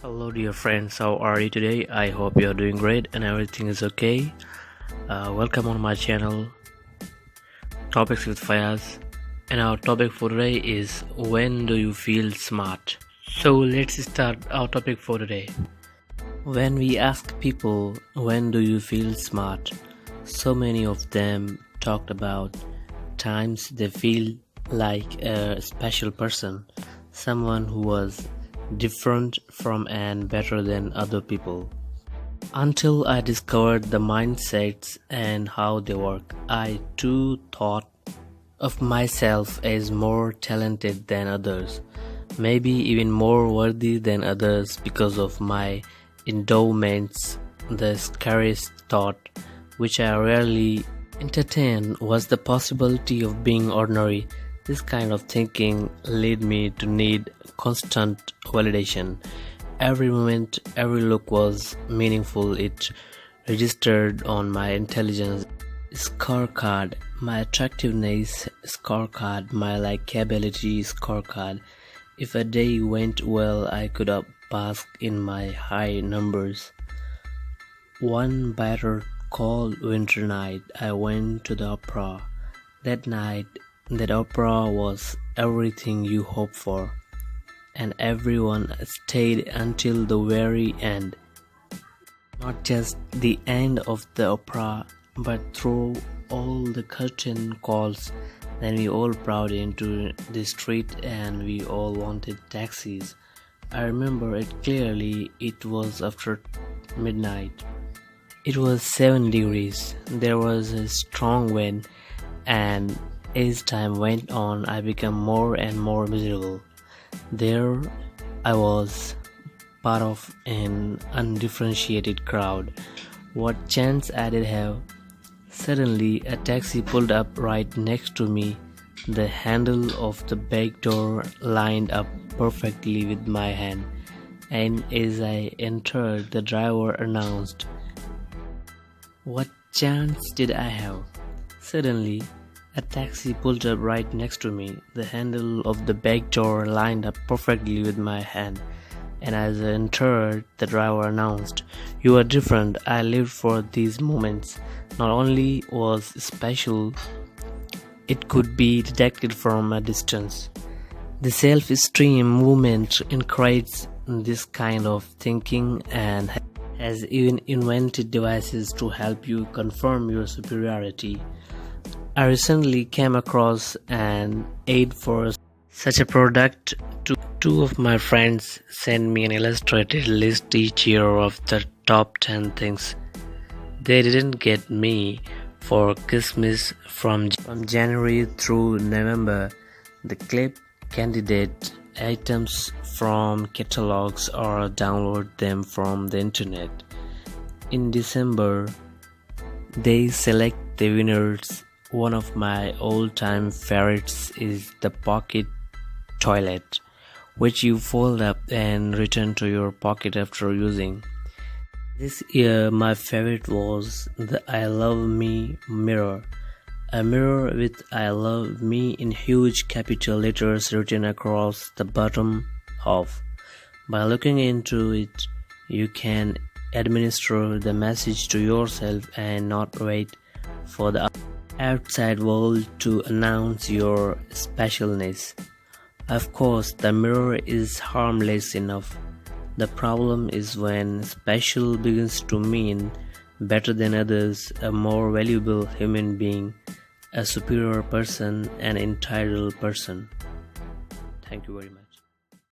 Hello, dear friends. How are you today? I hope you are doing great and everything is okay. Welcome on my channel, Topics with Fayaz. And our topic for today is when do you feel smart? So, let's start our topic for today. When we ask people, when do you feel smart? So many of them talked about times they feel like a special person, someone who was different from and better than other people. Until I discovered the mindsets and how they work, I too thought of myself as more talented than others, maybe even more worthy than others because of my endowments. The scariest thought, which I rarely entertain, was the possibility of being ordinary. This kind of thinking led me to need constant validation. Every moment, every look was meaningful. It registered on my intelligence scorecard, my attractiveness scorecard, my likability scorecard. If a day went well, I could bask in my high numbers. One bitter cold winter night, I went to the opera. That night, that opera was everything you hope for, and everyone stayed until the very end. Not just the end of the opera, but through all the curtain calls. Then we all crowded into the street and we all wanted taxis. I remember it clearly. It was after midnight. It was 7 degrees. There was a strong wind, and as time went on, I became more and more miserable. There I was, part of an undifferentiated crowd. What chance I did have? Suddenly, a taxi pulled up right next to me. The handle of the back door lined up perfectly with my hand, and as I entered, the driver announced, "What chance did I have?" Suddenly, a taxi pulled up right next to me. The handle of the back door lined up perfectly with my hand, and as I entered, the driver announced, "You are different. I lived for these moments." Not only was special, it could be detected from a distance. The self-esteem movement encourages this kind of thinking and has even invented devices to help you confirm your superiority. I recently came across an ad for such a product. Two of my friends sent me an illustrated list each year of the top 10 things they didn't get me for Christmas from January through November. The clip candidate items from catalogs or download them from the internet. In December, they select the winners. One of my all-time favorites is the pocket toilet, which you fold up and return to your pocket after using. This year, my favorite was the I Love Me mirror. A mirror with I Love Me in huge capital letters written across the bottom half. By looking into it, you can administer the message to yourself and not wait for the outside world to announce your specialness. Of course, the mirror is harmless enough. The problem is when special begins to mean better than others, a more valuable human being, a superior person, an entitled person. Thank you very much.